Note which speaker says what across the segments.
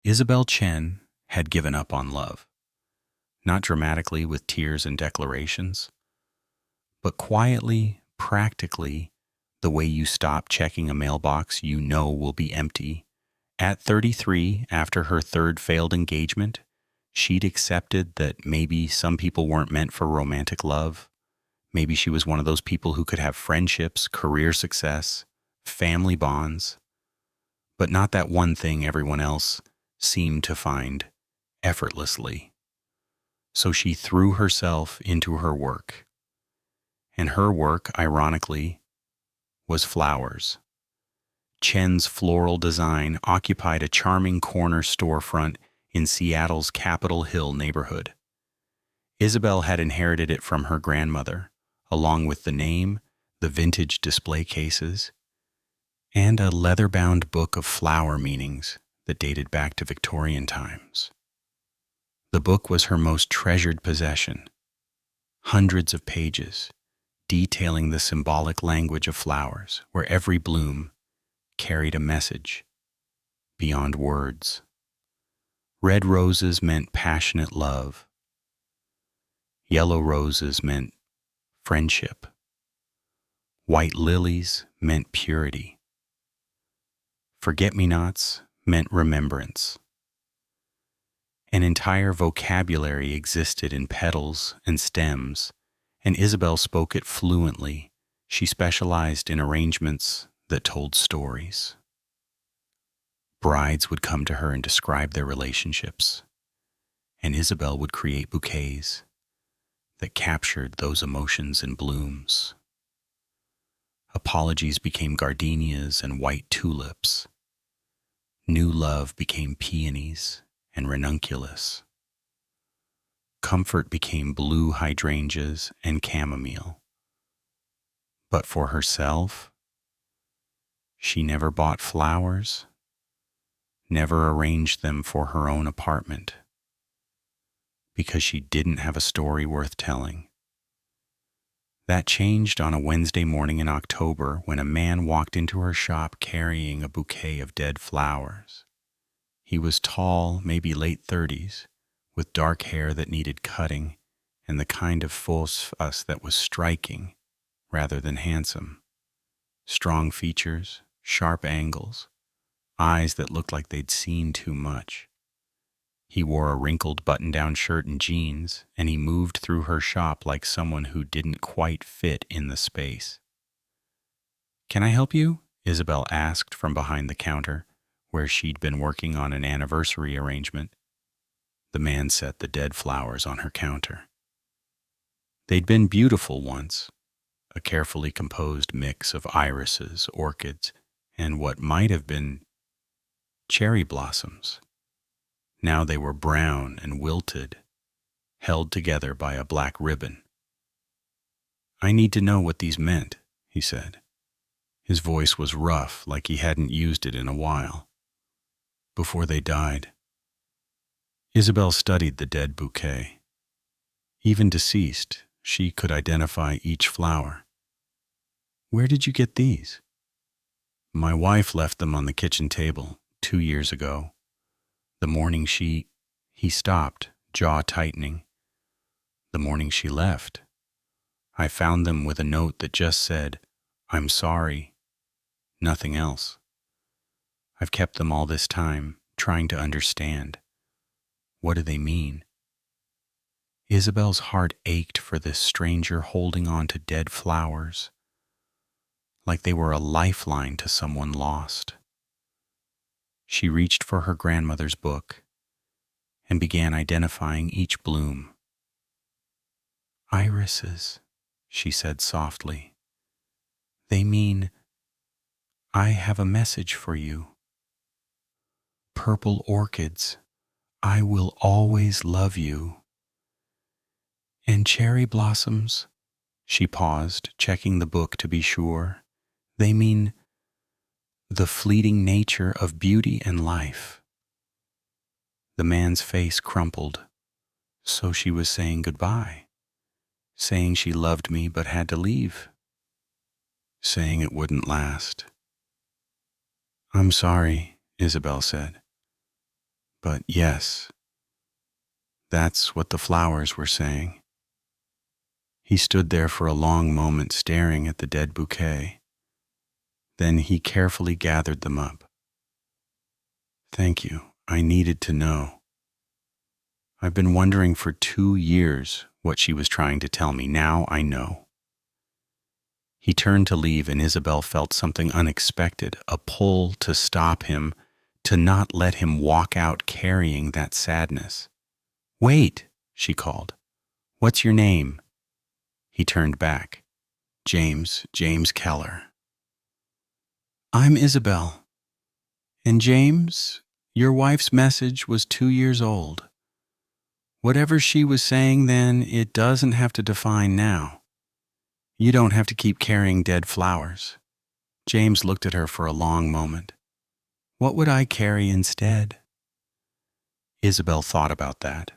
Speaker 1: Isabel Chen had given up on love, not dramatically with tears and declarations, but quietly, practically, the way you stop checking a mailbox you know will be empty. At 33, after her third failed engagement, she'd accepted that maybe some people weren't meant for romantic love. Maybe she was one of those people who could have friendships, career success, family bonds, but not that one thing everyone else seemed to find effortlessly. So she threw herself into her work. And her work, ironically, was flowers. Chen's floral design occupied a charming corner storefront in Seattle's Capitol Hill neighborhood. Isabel had inherited it from her grandmother, along with the name, the vintage display cases, and a leather-bound book of flower meanings that dated back to Victorian times. The book was her most treasured possession, hundreds of pages detailing the symbolic language of flowers, where every bloom carried a message beyond words. Red roses meant passionate love. Yellow roses meant friendship. White lilies meant purity. Forget-me-nots meant remembrance. An entire vocabulary existed in petals and stems, and Isabel spoke it fluently. She specialized in arrangements that told stories. Brides would come to her and describe their relationships, and Isabel would create bouquets that captured those emotions in blooms. Apologies became gardenias and white tulips. New love became peonies and ranunculus. Comfort became blue hydrangeas and chamomile. But for herself, she never bought flowers, never arranged them for her own apartment, because she didn't have a story worth telling. That changed on a Wednesday morning in October when a man walked into her shop carrying a bouquet of dead flowers. He was tall, maybe late 30s, with dark hair that needed cutting and the kind of fausse that was striking rather than handsome. Strong features, sharp angles, eyes that looked like they'd seen too much. He wore a wrinkled button-down shirt and jeans, and he moved through her shop like someone who didn't quite fit in the space. "Can I help you?" Isabel asked from behind the counter, where she'd been working on an anniversary arrangement. The man set the dead flowers on her counter. They'd been beautiful once, a carefully composed mix of irises, orchids, and what might have been cherry blossoms. Now they were brown and wilted, held together by a black ribbon. "I need to know what these meant," he said. His voice was rough, like he hadn't used it in a while. "Before they died." Isabel studied the dead bouquet. Even deceased, she could identify each flower. "Where did you get these?" "My wife left them on the kitchen table 2 years ago. The morning he stopped, jaw tightening. The morning she left, I found them with a note that just said, 'I'm sorry,' nothing else. I've kept them all this time, trying to understand. What do they mean?" Isabel's heart ached for this stranger holding on to dead flowers, like they were a lifeline to someone lost. She reached for her grandmother's book and began identifying each bloom. "Irises," she said softly. "They mean, I have a message for you." "Purple orchids, I will always love you." "And cherry blossoms," she paused, checking the book to be sure. "They mean the fleeting nature of beauty and life." The man's face crumpled. So she was saying goodbye, saying she loved me but had to leave, saying it wouldn't last. "I'm sorry," Isabel said, But yes, that's what the flowers were saying. He stood there for a long moment staring at the dead bouquet. Then he carefully gathered them up. Thank you. I needed to know. I've been wondering for 2 years what she was trying to tell me. Now I know. He turned to leave, and Isabelle felt something unexpected, a pull to stop him, to not let him walk out carrying that sadness. Wait, she called. What's your name? He turned back. James Keller. I'm Isabelle. And James, your wife's message was 2 years old. Whatever she was saying then, it doesn't have to define now. You don't have to keep carrying dead flowers. James looked at her for a long moment. What would I carry instead? Isabelle thought about that.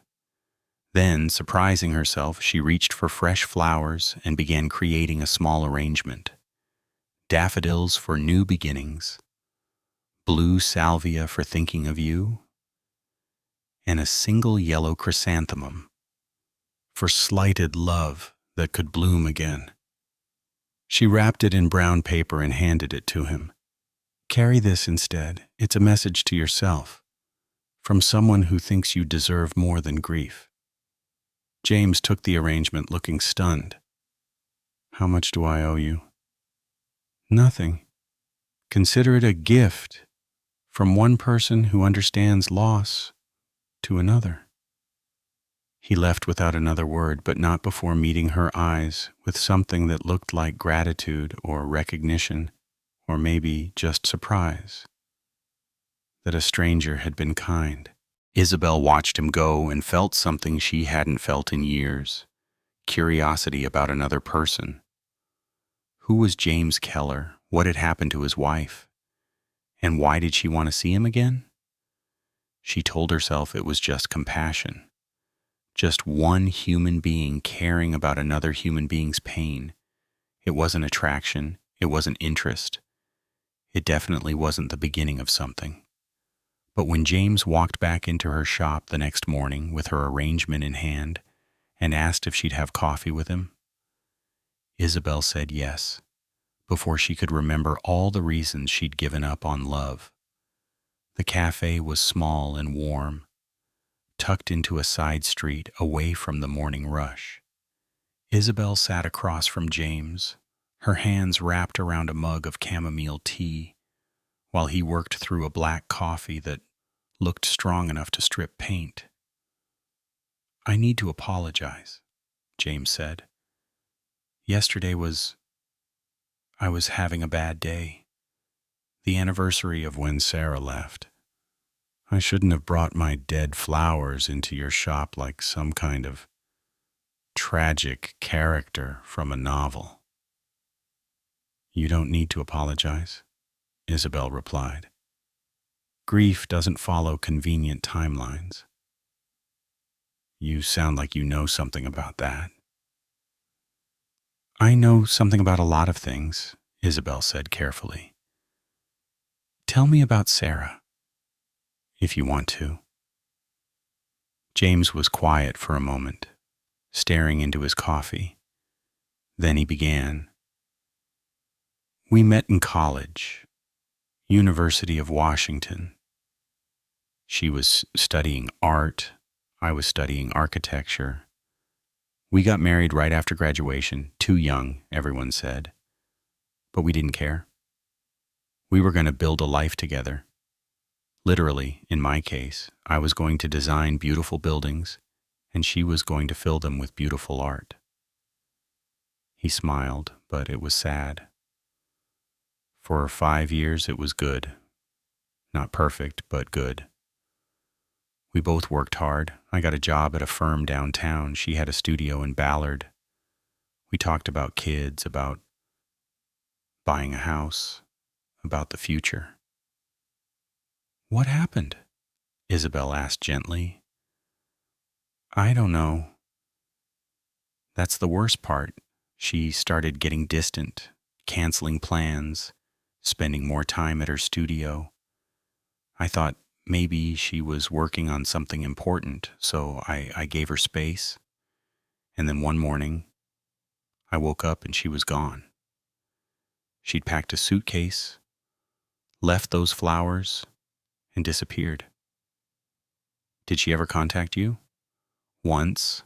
Speaker 1: Then, surprising herself, she reached for fresh flowers and began creating a small arrangement. Daffodils for new beginnings, blue salvia for thinking of you, and a single yellow chrysanthemum for slighted love that could bloom again. She wrapped it in brown paper and handed it to him. Carry this instead. It's a message to yourself, from someone who thinks you deserve more than grief. James took the arrangement, looking stunned. How much do I owe you? Nothing. Consider it a gift from one person who understands loss to another. He left without another word, but not before meeting her eyes with something that looked like gratitude or recognition, or maybe just surprise, that a stranger had been kind. Isabelle watched him go and felt something she hadn't felt in years, curiosity about another person. Who was James Keller? What had happened to his wife? And why did she want to see him again? She told herself it was just compassion. Just one human being caring about another human being's pain. It wasn't attraction. It wasn't interest. It definitely wasn't the beginning of something. But when James walked back into her shop the next morning with her arrangement in hand and asked if she'd have coffee with him, Isabelle said yes, before she could remember all the reasons she'd given up on love. The cafe was small and warm, tucked into a side street away from the morning rush. Isabelle sat across from James, her hands wrapped around a mug of chamomile tea, while he worked through a black coffee that looked strong enough to strip paint. I need to apologize, James said. I was having a bad day. The anniversary of when Sarah left. I shouldn't have brought my dead flowers into your shop like some kind of tragic character from a novel. You don't need to apologize, Isabelle replied. Grief doesn't follow convenient timelines. You sound like you know something about that. I know something about a lot of things, Isabelle said carefully. Tell me about Sarah, if you want to. James was quiet for a moment, staring into his coffee. Then he began. We met in college, University of Washington. She was studying art. I was studying architecture. We got married right after graduation, too young, everyone said. But we didn't care. We were going to build a life together. Literally, in my case, I was going to design beautiful buildings, and she was going to fill them with beautiful art. He smiled, but it was sad. For 5 years, it was good. Not perfect, but good. We both worked hard. I got a job at a firm downtown. She had a studio in Ballard. We talked about kids, about buying a house, about the future. What happened? Isabelle asked gently. I don't know. That's the worst part. She started getting distant, canceling plans, spending more time at her studio. I thought maybe she was working on something important, so I gave her space. And then one morning, I woke up and she was gone. She'd packed a suitcase, left those flowers, and disappeared. Did she ever contact you? Once.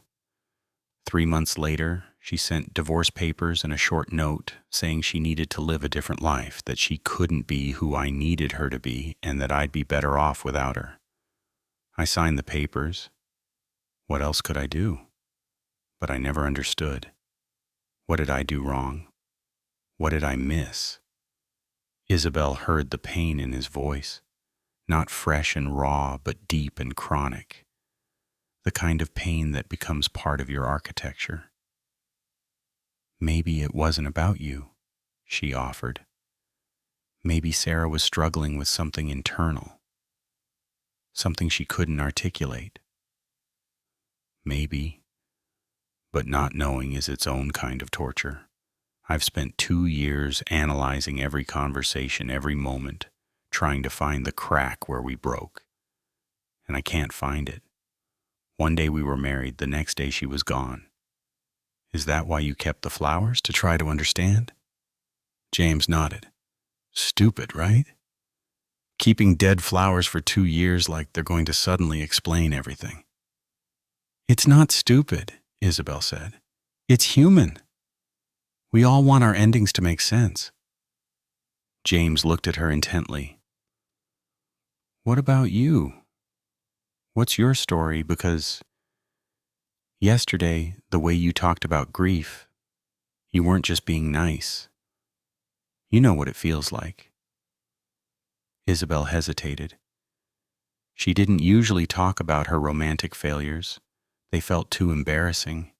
Speaker 1: 3 months later, she sent divorce papers and a short note saying she needed to live a different life, that she couldn't be who I needed her to be, and that I'd be better off without her. I signed the papers. What else could I do? But I never understood. What did I do wrong? What did I miss? Isabelle heard the pain in his voice, not fresh and raw, but deep and chronic, the kind of pain that becomes part of your architecture. Maybe it wasn't about you, she offered. Maybe Sarah was struggling with something internal, something she couldn't articulate. Maybe, but not knowing is its own kind of torture. I've spent 2 years analyzing every conversation, every moment, trying to find the crack where we broke. And I can't find it. One day we were married, the next day she was gone. Is that why you kept the flowers, to try to understand? James nodded. Stupid, right? Keeping dead flowers for 2 years like they're going to suddenly explain everything. It's not stupid, Isabelle said. It's human. We all want our endings to make sense. James looked at her intently. What about you? What's your story? Because yesterday, the way you talked about grief, you weren't just being nice. You know what it feels like. Isabelle hesitated. She didn't usually talk about her romantic failures. They felt too embarrassing,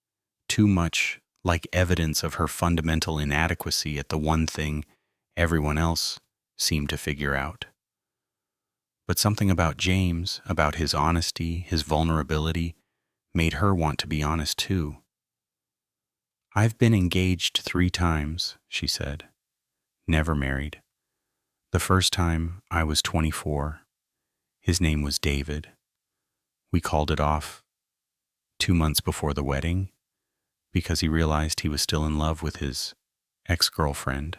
Speaker 1: too much like evidence of her fundamental inadequacy at the one thing everyone else seemed to figure out. But something about James, about his honesty, his vulnerability, made her want to be honest too. I've been engaged 3 times, she said. Never married. The first time I was 24. His name was David. We called it off 2 months before the wedding because he realized he was still in love with his ex-girlfriend.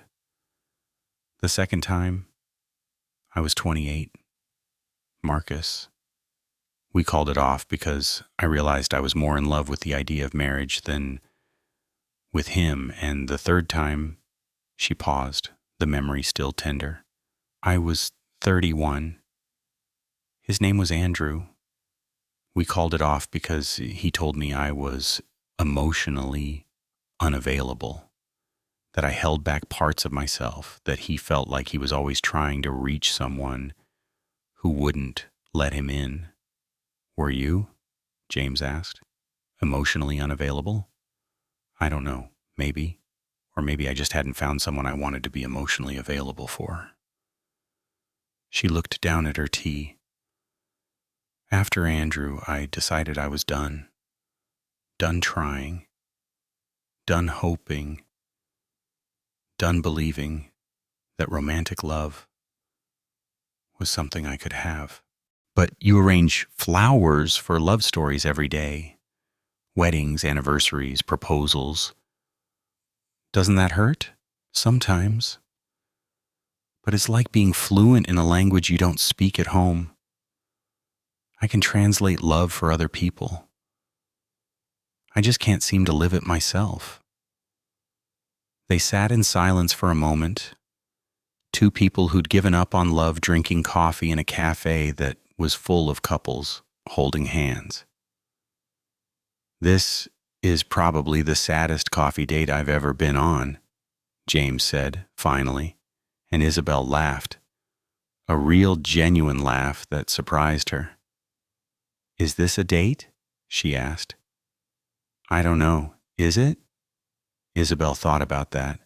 Speaker 1: The second time, I was 28. Marcus. We called it off because I realized I was more in love with the idea of marriage than with him. And the third time, she paused, the memory still tender. I was 31. His name was Andrew. We called it off because he told me I was emotionally unavailable, that I held back parts of myself, that he felt like he was always trying to reach someone who wouldn't let him in. Were you? James asked. Emotionally unavailable? I don't know. Maybe. Or maybe I just hadn't found someone I wanted to be emotionally available for. She looked down at her tea. After Andrew, I decided I was done. Done trying. Done hoping. Done believing that romantic love was something I could have. But you arrange flowers for love stories every day. Weddings, anniversaries, proposals. Doesn't that hurt? Sometimes. But it's like being fluent in a language you don't speak at home. I can translate love for other people. I just can't seem to live it myself. They sat in silence for a moment. 2 people who'd given up on love drinking coffee in a cafe that was full of couples holding hands. This is probably the saddest coffee date I've ever been on, James said, finally, and Isabelle laughed. A real, genuine laugh that surprised her. Is this a date? She asked. I don't know. Is it? Isabelle thought about that.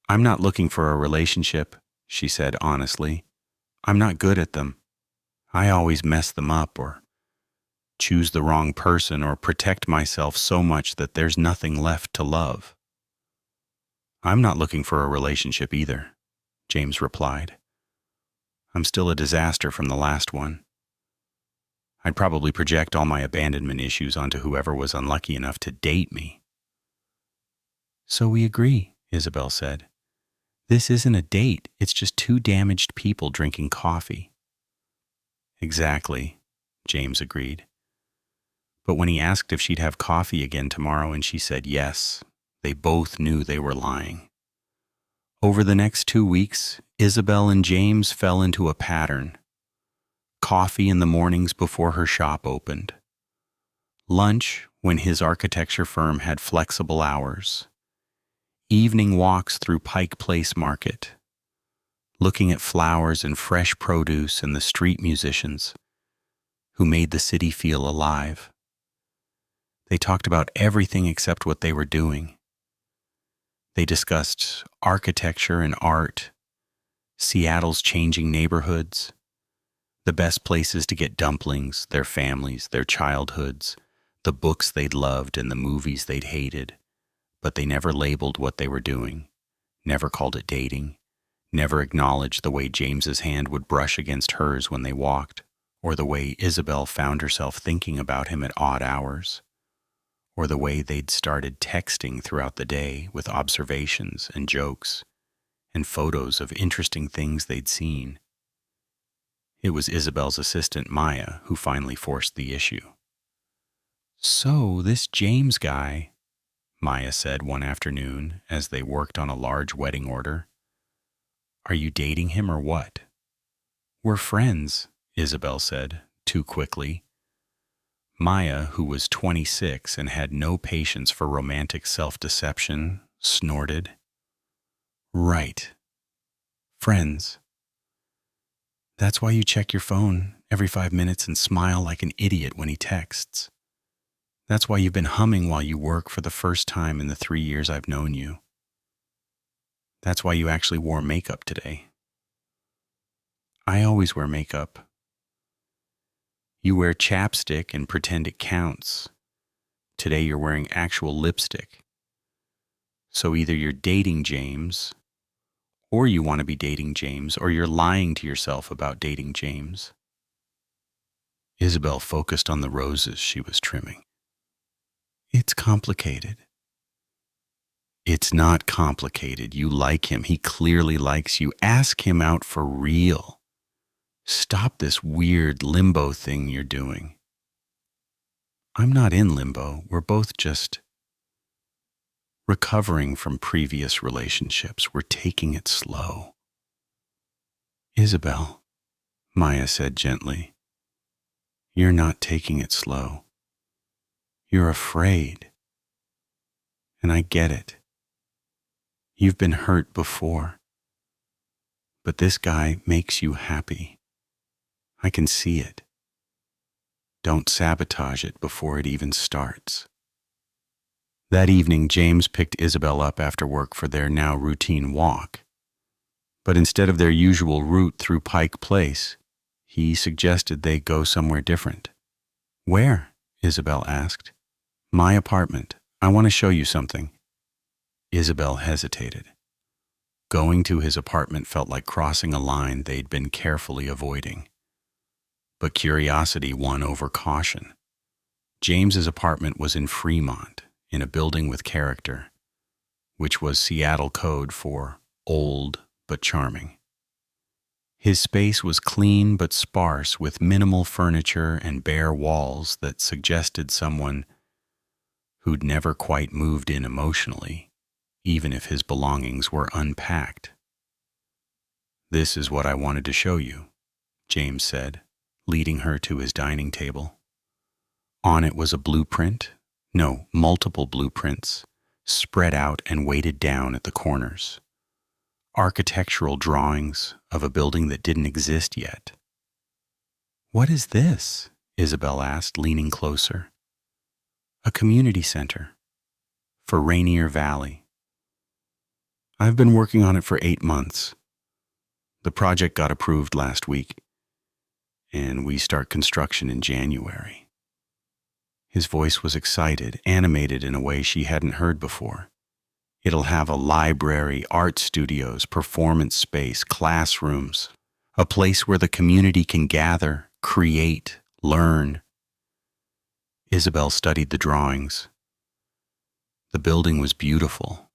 Speaker 1: I'm not looking for a relationship, she said honestly. I'm not good at them. I always mess them up or choose the wrong person or protect myself so much that there's nothing left to love. I'm not looking for a relationship either, James replied. I'm still a disaster from the last one. I'd probably project all my abandonment issues onto whoever was unlucky enough to date me. So we agree, Isabelle said. This isn't a date, it's just two damaged people drinking coffee. Exactly, James agreed. But when he asked if she'd have coffee again tomorrow and she said yes, they both knew they were lying. Over the next 2 weeks, Isabelle and James fell into a pattern. Coffee in the mornings before her shop opened. Lunch when his architecture firm had flexible hours. Evening walks through Pike Place Market. Looking at flowers and fresh produce and the street musicians who made the city feel alive. They talked about everything except what they were doing. They discussed architecture and art, Seattle's changing neighborhoods, the best places to get dumplings, their families, their childhoods, the books they'd loved and the movies they'd hated, but they never labeled what they were doing, never called it dating, never acknowledged the way James's hand would brush against hers when they walked, or the way Isabelle found herself thinking about him at odd hours, or the way they'd started texting throughout the day with observations and jokes and photos of interesting things they'd seen. It was Isabelle's assistant, Maya, who finally forced the issue. So this James guy, Maya said one afternoon as they worked on a large wedding order. Are you dating him or what? We're friends, Isabelle said, too quickly. Maya, who was 26 and had no patience for romantic self-deception, snorted. Right. Friends. That's why you check your phone every 5 minutes and smile like an idiot when he texts. That's why you've been humming while you work for the first time in the 3 years I've known you. That's why you actually wore makeup today. I always wear makeup. You wear chapstick and pretend it counts. Today you're wearing actual lipstick. So either you're dating James, or you want to be dating James, or you're lying to yourself about dating James. Isabelle focused on the roses she was trimming. It's complicated. It's not complicated. You like him. He clearly likes you. Ask him out for real. Stop this weird limbo thing you're doing. I'm not in limbo. We're both just recovering from previous relationships. We're taking it slow. Isabelle, Maya said gently, you're not taking it slow. You're afraid. And I get it. You've been hurt before. But this guy makes you happy. I can see it. Don't sabotage it before it even starts. That evening, James picked Isabelle up after work for their now routine walk. But instead of their usual route through Pike Place, he suggested they go somewhere different. Where? Isabelle asked. My apartment. I want to show you something. Isabelle hesitated. Going to his apartment felt like crossing a line they'd been carefully avoiding. But curiosity won over caution. James's apartment was in Fremont, in a building with character, which was Seattle code for old but charming. His space was clean but sparse, with minimal furniture and bare walls that suggested someone who'd never quite moved in emotionally, even if his belongings were unpacked. This is what I wanted to show you, James said, leading her to his dining table. On it was a blueprint, multiple blueprints, spread out and weighted down at the corners. Architectural drawings of a building that didn't exist yet. What is this? Isabelle asked, leaning closer. A community center for Rainier Valley. I've been working on it for 8 months. The project got approved last week, and we start construction in January. His voice was excited, animated in a way she hadn't heard before. It'll have a library, art studios, performance space, classrooms, a place where the community can gather, create, learn. Isabelle studied the drawings. The building was beautiful,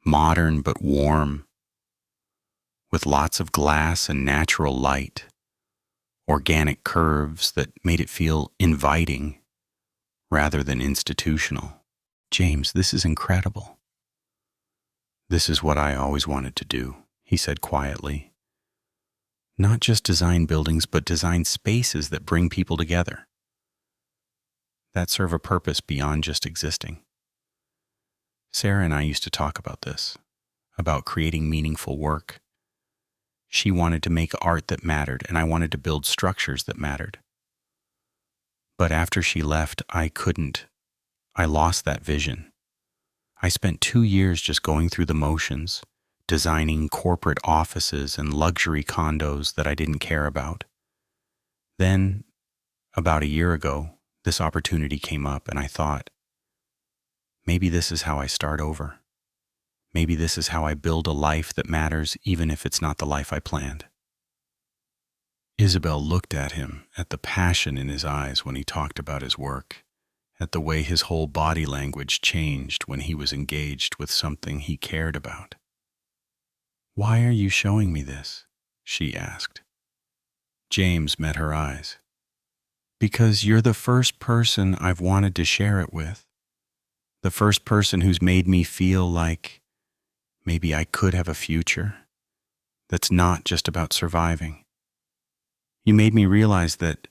Speaker 1: modern but warm, with lots of glass and natural light, organic curves that made it feel inviting rather than institutional. James, this is incredible. This is what I always wanted to do, he said quietly. Not just design buildings, but design spaces that bring people together, that serve a purpose beyond just existing. Sarah and I used to talk about this, about creating meaningful work. She wanted to make art that mattered, and I wanted to build structures that mattered. But after she left, I lost that vision. I spent 2 years just going through the motions, designing corporate offices and luxury condos that I didn't care about. Then, about a year ago, this opportunity came up and I thought, maybe this is how I start over. Maybe this is how I build a life that matters even if it's not the life I planned. Isabelle looked at him, at the passion in his eyes when he talked about his work, at the way his whole body language changed when he was engaged with something he cared about. "Why are you showing me this?" she asked. James met her eyes. "Because you're the first person I've wanted to share it with. The first person who's made me feel like maybe I could have a future that's not just about surviving. You made me realize that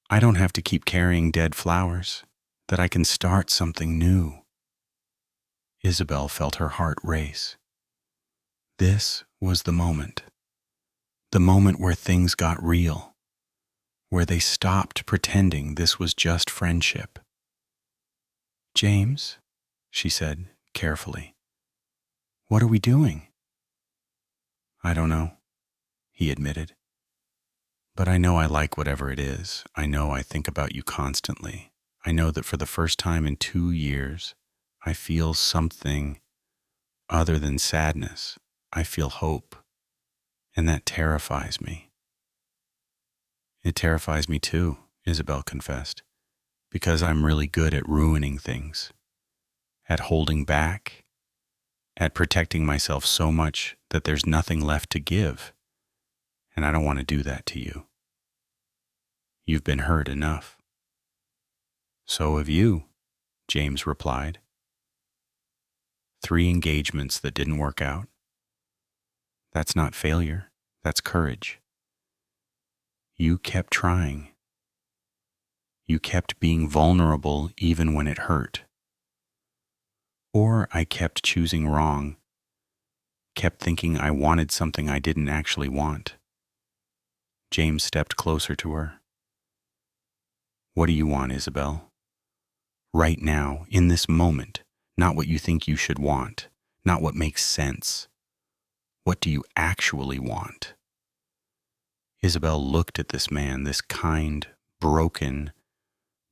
Speaker 1: I don't have to keep carrying dead flowers, that I can start something new." Isabelle felt her heart race. This was the moment where things got real, where they stopped pretending this was just friendship. "James," she said carefully, "what are we doing?" "I don't know," he admitted. "But I know I like whatever it is. I know I think about you constantly. I know that for the first time in 2 years, I feel something other than sadness. I feel hope, and that terrifies me." "It terrifies me too," Isabelle confessed, "because I'm really good at ruining things, at holding back, at protecting myself so much that there's nothing left to give, and I don't want to do that to you. You've been hurt enough." "So have you," James replied. 3 engagements that didn't work out. That's not failure, that's courage. You kept trying. You kept being vulnerable even when it hurt. Or I kept choosing wrong, kept thinking I wanted something I didn't actually want. James stepped closer to her. "What do you want, Isabelle? Right now, in this moment, not what you think you should want, not what makes sense. What do you actually want?" Isabelle looked at this man, this kind, broken,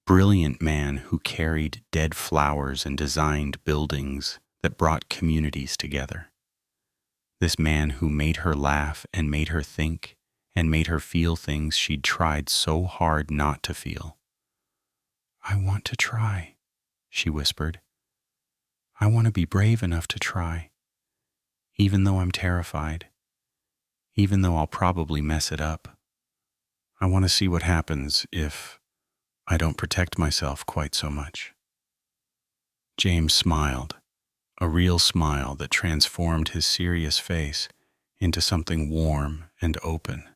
Speaker 1: brilliant man who carried dead flowers and designed buildings that brought communities together. This man who made her laugh and made her think and made her feel things she'd tried so hard not to feel. "I want to try," she whispered. "I want to be brave enough to try, even though I'm terrified, even though I'll probably mess it up. I want to see what happens if I don't protect myself quite so much." James smiled, a real smile that transformed his serious face into something warm and open.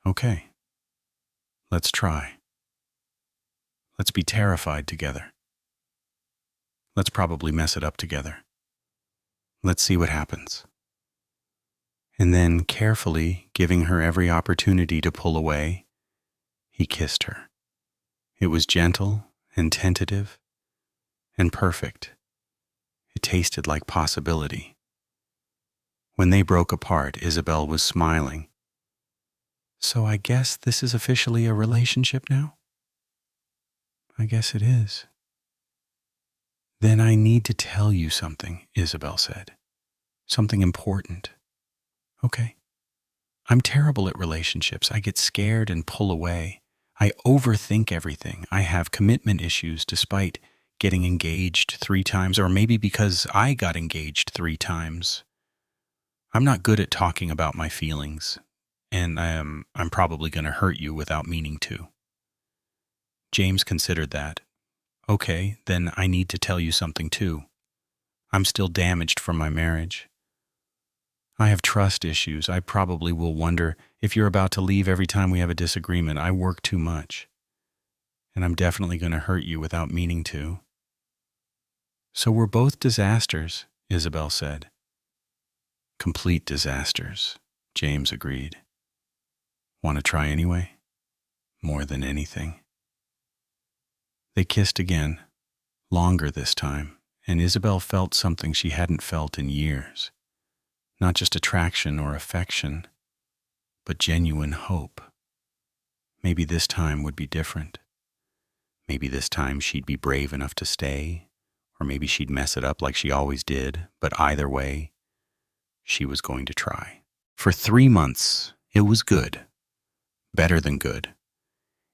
Speaker 1: "Okay, let's try. Let's be terrified together. Let's probably mess it up together. Let's see what happens." And then, carefully giving her every opportunity to pull away, he kissed her. It was gentle and tentative and perfect. It tasted like possibility. When they broke apart, Isabelle was smiling. "So I guess this is officially a relationship now?" "I guess it is." "Then I need to tell you something," Isabelle said. "Something important." "Okay." I'm terrible at relationships. I get scared and pull away. I overthink everything. I have commitment issues despite getting engaged 3 times, or maybe because I got engaged 3 times. I'm not good at talking about my feelings, and I'm probably going to hurt you without meaning to. James considered that. Okay, then I need to tell you something too. I'm still damaged from my marriage. I have trust issues. I probably will wonder if you're about to leave every time we have a disagreement. I work too much. And I'm definitely going to hurt you without meaning to. So we're both disasters, Isabel said. Complete disasters, James agreed. Want to try anyway? More than anything. They kissed again, longer this time, and Isabel felt something she hadn't felt in years. Not just attraction or affection, but genuine hope. Maybe this time would be different. Maybe this time she'd be brave enough to stay, or maybe she'd mess it up like she always did, but either way, she was going to try. For 3 months, it was good. Better than good.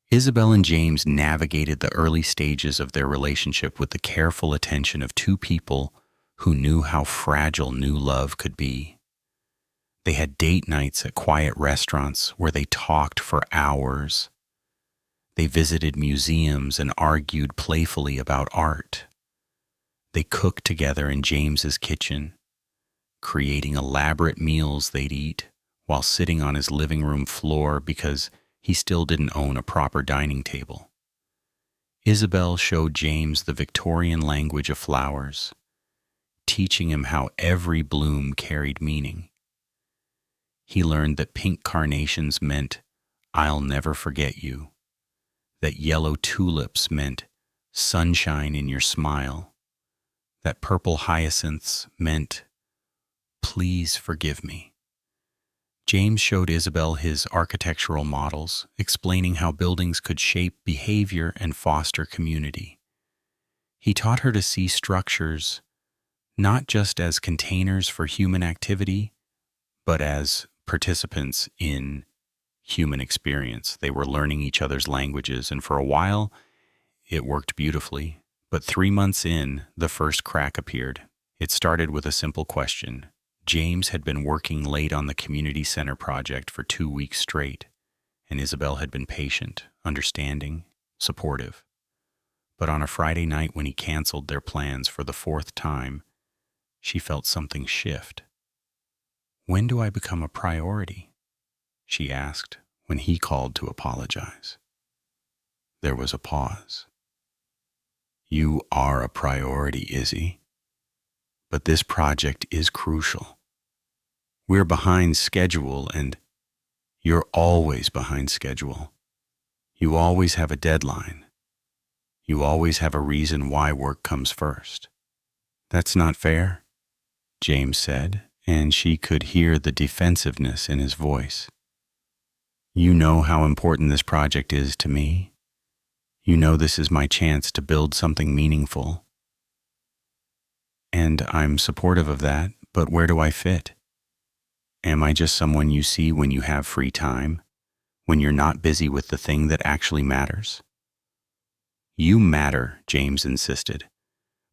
Speaker 1: Isabelle and James navigated the early stages of their relationship with the careful attention of 2 people who knew how fragile new love could be. They had date nights at quiet restaurants where they talked for hours. They visited museums and argued playfully about art. They cooked together in James's kitchen, creating elaborate meals they'd eat while sitting on his living room floor because he still didn't own a proper dining table. Isabel showed James the Victorian language of flowers, teaching him how every bloom carried meaning. He learned that pink carnations meant, "I'll never forget you," that yellow tulips meant, "sunshine in your smile," that purple hyacinths meant, "Please forgive me." James showed Isabel his architectural models, explaining how buildings could shape behavior and foster community. He taught her to see structures not just as containers for human activity, but as participants in human experience. They were learning each other's languages, and for a while, it worked beautifully. But 3 months in, the first crack appeared. It started with a simple question. James had been working late on the community center project for 2 weeks straight, and Isabel had been patient, understanding, supportive. But on a Friday night when he canceled their plans for the 4th time, she felt something shift. "When do I become a priority?" she asked when he called to apologize. There was a pause. "You are a priority, Izzy. But this project is crucial. We're behind schedule, and you're always behind schedule. You always have a deadline. You always have a reason why work comes first." "That's not fair," James said, and she could hear the defensiveness in his voice. "You know how important this project is to me. You know this is my chance to build something meaningful. And I'm supportive of that, but where do I fit? Am I just someone you see when you have free time, when you're not busy with the thing that actually matters?" "You matter," James insisted,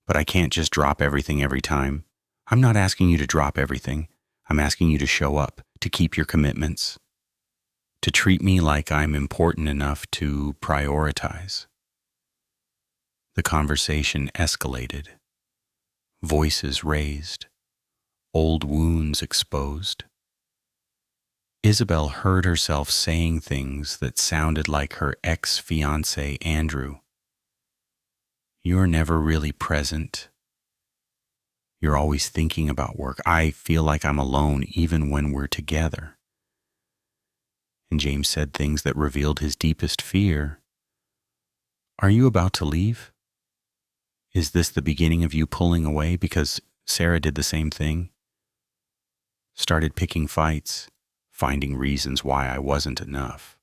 Speaker 1: "but I can't just drop everything every time. I'm not asking you to drop everything. I'm asking you to show up, to keep your commitments, to treat me like I'm important enough to prioritize." The conversation escalated. Voices raised, old wounds exposed. Isabel heard herself saying things that sounded like her ex-fiancé Andrew. "You're never really present. You're always thinking about work. I feel like I'm alone even when we're together." And James said things that revealed his deepest fear. "Are you about to leave? Is this the beginning of you pulling away because Sarah did the same thing? Started picking fights, finding reasons why I wasn't enough."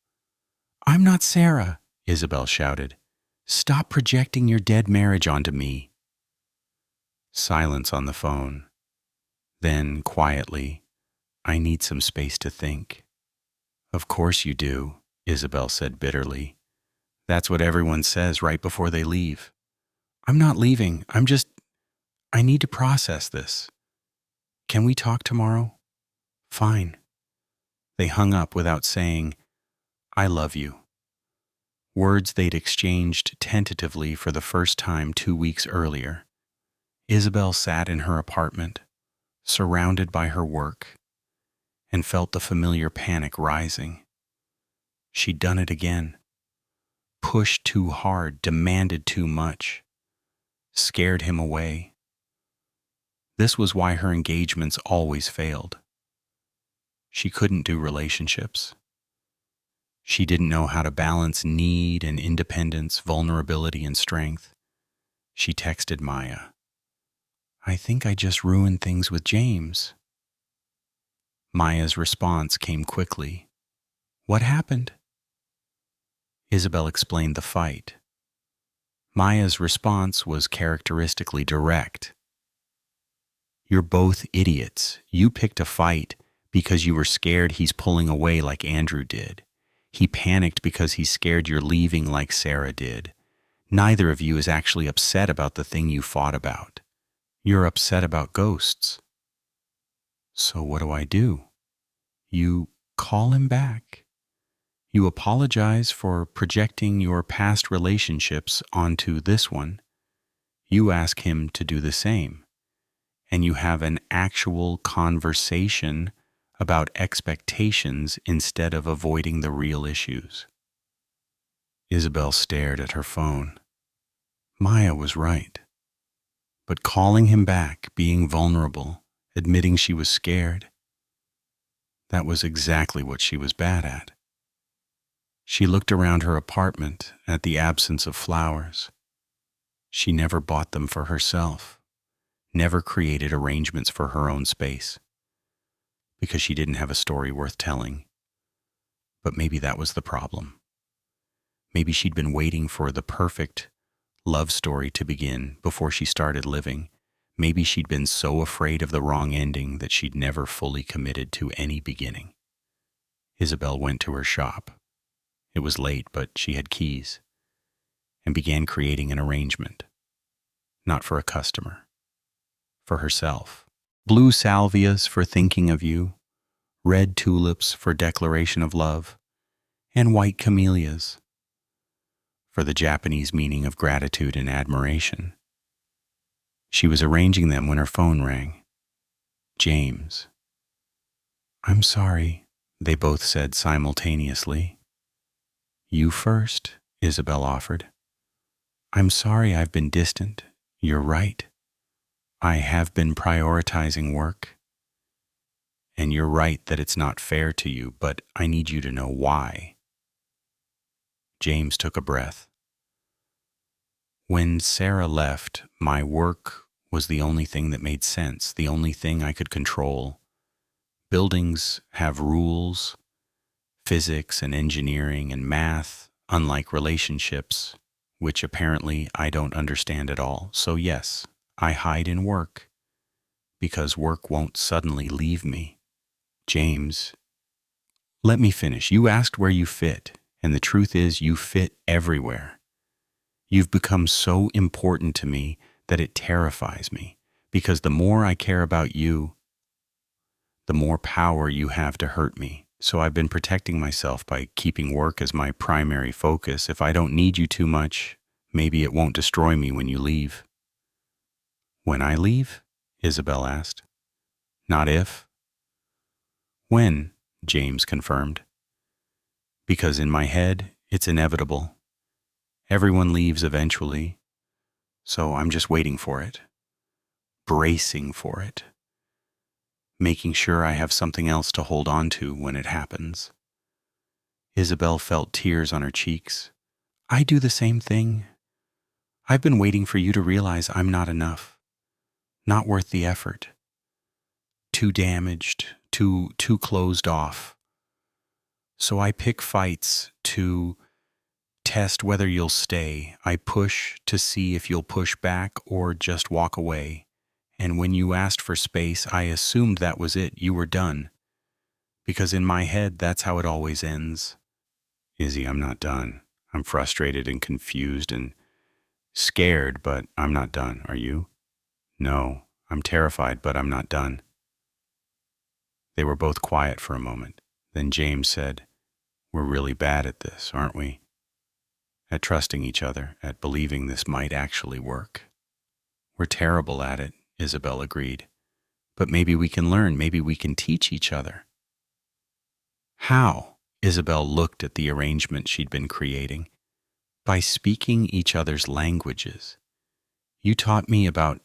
Speaker 1: "I'm not Sarah," Isabel shouted. "Stop projecting your dead marriage onto me." Silence on the phone. Then, quietly, "I need some space to think." Of course you do, Isabel said bitterly. That's what everyone says right before they leave. I'm not leaving. I need to process this. Can we talk tomorrow? Fine. They hung up without saying, I love you. Words they'd exchanged tentatively for the first time 2 weeks earlier. Isabel sat in her apartment, surrounded by her work, and felt the familiar panic rising. She'd done it again. Pushed too hard, demanded too much, scared him away. This was why her engagements always failed. She couldn't do relationships. She didn't know how to balance need and independence, vulnerability and strength. She texted Maya, I think I just ruined things with James. Maya's response came quickly. What happened? Isabel explained the fight. Maya's response was characteristically direct. You're both idiots. You picked a fight because you were scared he's pulling away like Andrew did. He panicked because he's scared you're leaving like Sarah did. Neither of you is actually upset about the thing you fought about. You're upset about ghosts. So what do? You call him back. You apologize for projecting your past relationships onto this one. You ask him to do the same. And you have an actual conversation about expectations instead of avoiding the real issues. Isabel stared at her phone. Maya was right. But calling him back, being vulnerable, admitting she was scared, that was exactly what she was bad at. She looked around her apartment at the absence of flowers. She never bought them for herself, never created arrangements for her own space, because she didn't have a story worth telling. But maybe that was the problem. Maybe she'd been waiting for the perfect love story to begin before she started living. Maybe she'd been so afraid of the wrong ending that she'd never fully committed to any beginning. Isabel went to her shop. It was late, but she had keys, and began creating an arrangement. Not for a customer, for herself. Blue salvias for thinking of you, red tulips for declaration of love, and white camellias for the Japanese meaning of gratitude and admiration. She was arranging them when her phone rang. James. I'm sorry, they both said simultaneously. You first, Isabel offered. I'm sorry I've been distant. You're right. I have been prioritizing work. And you're right that it's not fair to you, but I need you to know why. James took a breath. When Sarah left, my work was the only thing that made sense, the only thing I could control. Buildings have rules, physics and engineering and math, unlike relationships, which apparently I don't understand at all. So yes, I hide in work, because work won't suddenly leave me. James, let me finish. You asked where you fit, and the truth is you fit everywhere. You've become so important to me that it terrifies me, because the more I care about you, the more power you have to hurt me. So I've been protecting myself by keeping work as my primary focus. If I don't need you too much, maybe it won't destroy me when you leave. When I leave? Isabel asked. Not if. When? James confirmed. Because in my head, it's inevitable. Everyone leaves eventually, so I'm just waiting for it, bracing for it, making sure I have something else to hold on to when it happens. Isabel felt tears on her cheeks. I do the same thing. I've been waiting for you to realize I'm not enough, not worth the effort, too damaged, too closed off. So I pick fights to test whether you'll stay. I push to see if you'll push back or just walk away. And when you asked for space, I assumed that was it. You were done. because in my head, that's how it always ends. Izzy, I'm not done. I'm frustrated and confused and scared, but I'm not done. Are you? No, I'm terrified, but I'm not done. They were both quiet for a moment. Then James said, "We're really bad at this, aren't we? At trusting each other, at believing this might actually work." "We're terrible at it," Isabel agreed. "But maybe we can learn. Maybe we can teach each other." "How?" Isabel looked at the arrangement she'd been creating. "By speaking each other's languages. You taught me about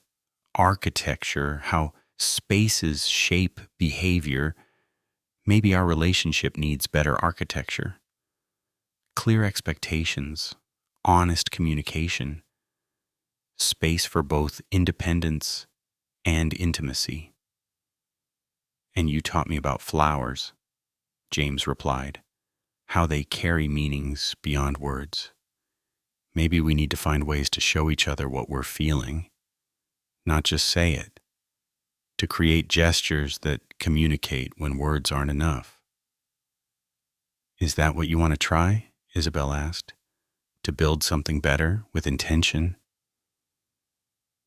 Speaker 1: architecture, how spaces shape behavior. Maybe our relationship needs better architecture. Clear expectations, honest communication, space for both independence and intimacy." "And you taught me about flowers," James replied, "how they carry meanings beyond words. Maybe we need to find ways to show each other what we're feeling, not just say it, to create gestures that communicate when words aren't enough." "Is that what you want to try?" Isabel asked. "To build something better with intention?"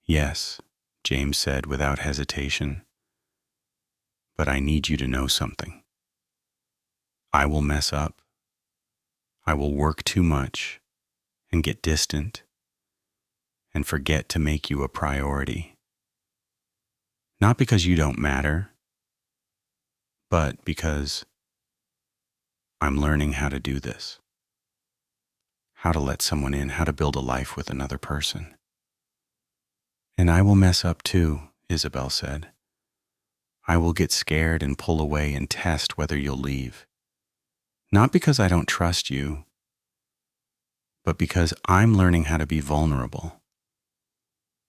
Speaker 1: "Yes," James said without hesitation. "But I need you to know something. I will mess up. I will work too much and get distant and forget to make you a priority. Not because you don't matter, but because I'm learning how to do this. How to let someone in, how to build a life with another person." "And I will mess up too," Isabel said. "I will get scared and pull away and test whether you'll leave. Not because I don't trust you, but because I'm learning how to be vulnerable,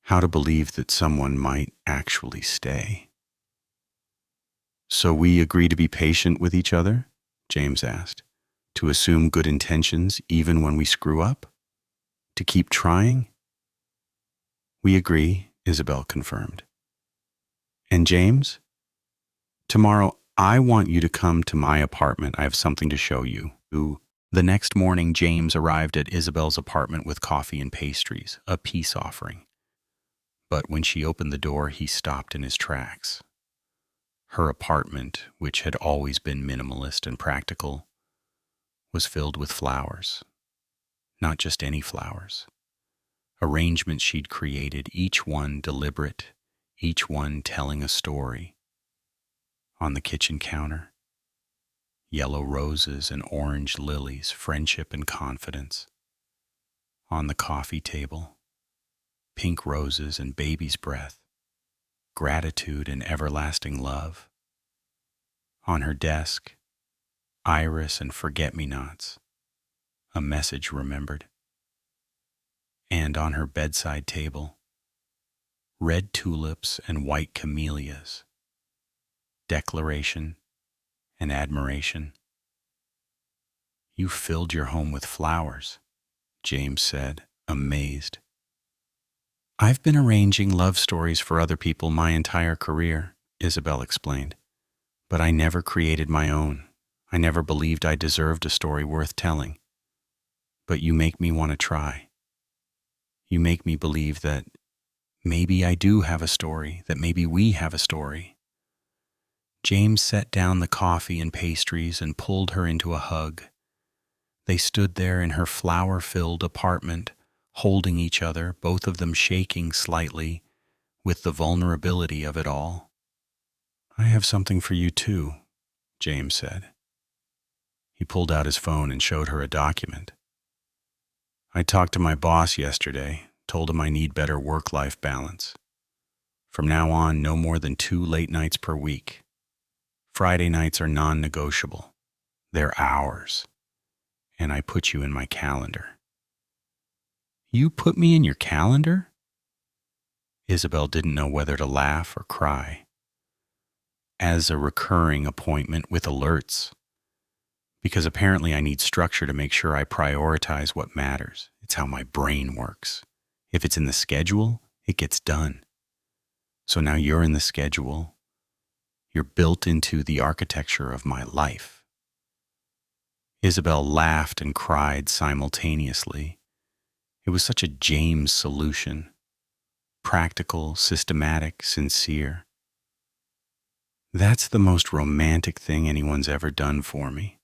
Speaker 1: how to believe that someone might actually stay." "So we agree to be patient with each other?" James asked. "To assume good intentions even when we screw up? To keep trying?" "We agree," Isabel confirmed. "And James? Tomorrow, I want you to come to my apartment. I have something to show you." The next morning, James arrived at Isabel's apartment with coffee and pastries, a peace offering. But when she opened the door, he stopped in his tracks. Her apartment, which had always been minimalist and practical, was filled with flowers. Not just any flowers. Arrangements she'd created, each one deliberate, each one telling a story. On the kitchen counter, yellow roses and orange lilies, friendship and confidence. On the coffee table, pink roses and baby's breath, gratitude and everlasting love. On her desk, iris and forget-me-nots, a message remembered. And on her bedside table, red tulips and white camellias, declaration and admiration. "You filled your home with flowers," James said, amazed. "I've been arranging love stories for other people my entire career," Isabel explained. "But I never created my own. I never believed I deserved a story worth telling. But you make me want to try. You make me believe that maybe I do have a story, that maybe we have a story." James set down the coffee and pastries and pulled her into a hug. They stood there in her flower-filled apartment, holding each other, both of them shaking slightly with the vulnerability of it all. "I have something for you too," James said. He pulled out his phone and showed her a document. "I talked to my boss yesterday, told him I need better work-life balance. From now on, no more than 2 late nights per week. Friday nights are non-negotiable. They're ours. And I put you in my calendar." "You put me in your calendar?" Isabel didn't know whether to laugh or cry. "As a recurring appointment with alerts. Because apparently I need structure to make sure I prioritize what matters. It's how my brain works. If it's in the schedule, it gets done. So now you're in the schedule. You're built into the architecture of my life." Isabel laughed and cried simultaneously. It was such a James solution. Practical, systematic, sincere. "That's the most romantic thing anyone's ever done for me."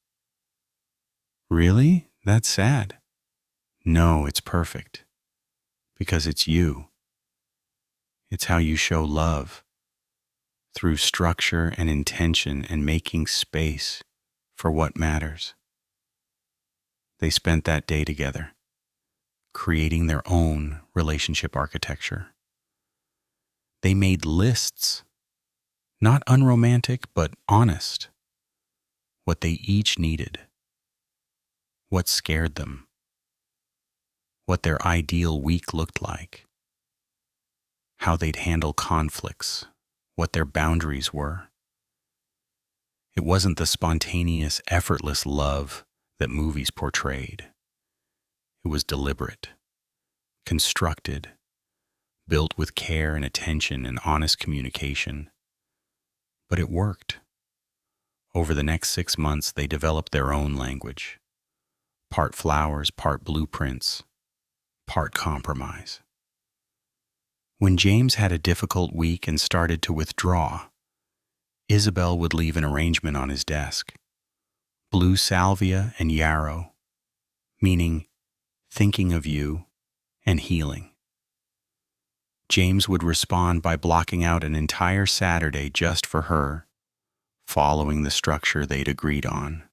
Speaker 1: "Really? That's sad." "No, it's perfect. Because it's you. It's how you show love. Through structure and intention and making space for what matters." They spent that day together, creating their own relationship architecture. They made lists, not unromantic, but honest. What they each needed. What scared them. What their ideal week looked like. How they'd handle conflicts. What their boundaries were. It wasn't the spontaneous, effortless love that movies portrayed. It was deliberate, constructed, built with care and attention and honest communication. But it worked. Over the next 6 months, they developed their own language. Part flowers, part blueprints, part compromise. When James had a difficult week and started to withdraw, Isabel would leave an arrangement on his desk. Blue salvia and yarrow, meaning thinking of you and healing. James would respond by blocking out an entire Saturday just for her, following the structure they'd agreed on.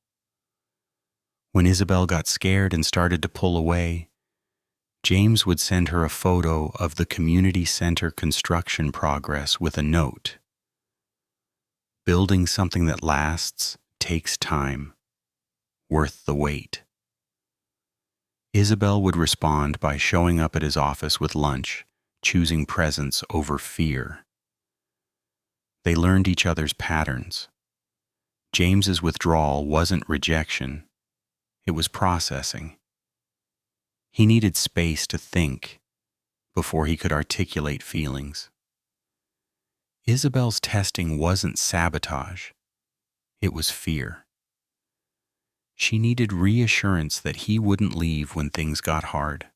Speaker 1: When Isabel got scared and started to pull away, James would send her a photo of the community center construction progress with a note. "Building something that lasts takes time, worth the wait." Isabel would respond by showing up at his office with lunch, choosing presence over fear. They learned each other's patterns. James's withdrawal wasn't rejection, it was processing. He needed space to think before he could articulate feelings. Isabel's testing wasn't sabotage, it was fear. She needed reassurance that he wouldn't leave when things got hard.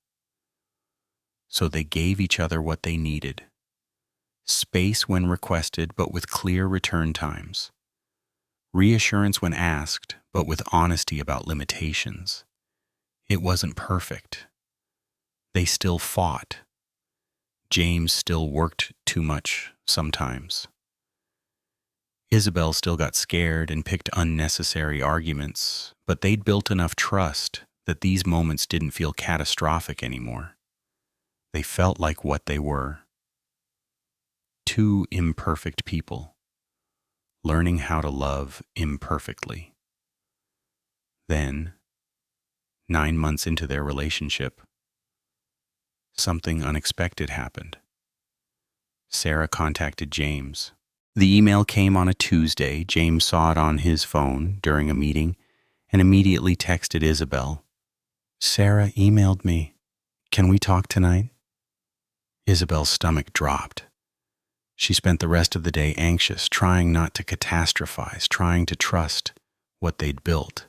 Speaker 1: So they gave each other what they needed. Space when requested, but with clear return times. Reassurance when asked, but with honesty about limitations. It wasn't perfect. They still fought. James still worked too much sometimes. Isabel still got scared and picked unnecessary arguments, but they'd built enough trust that these moments didn't feel catastrophic anymore. They felt like what they were. Two imperfect people, learning how to love imperfectly. Then, 9 months into their relationship, something unexpected happened. Sarah contacted James. The email came on a Tuesday. James saw it on his phone during a meeting and immediately texted Isabel. "Sarah emailed me. Can we talk tonight?" Isabel's stomach dropped. She spent the rest of the day anxious, trying not to catastrophize, trying to trust what they'd built.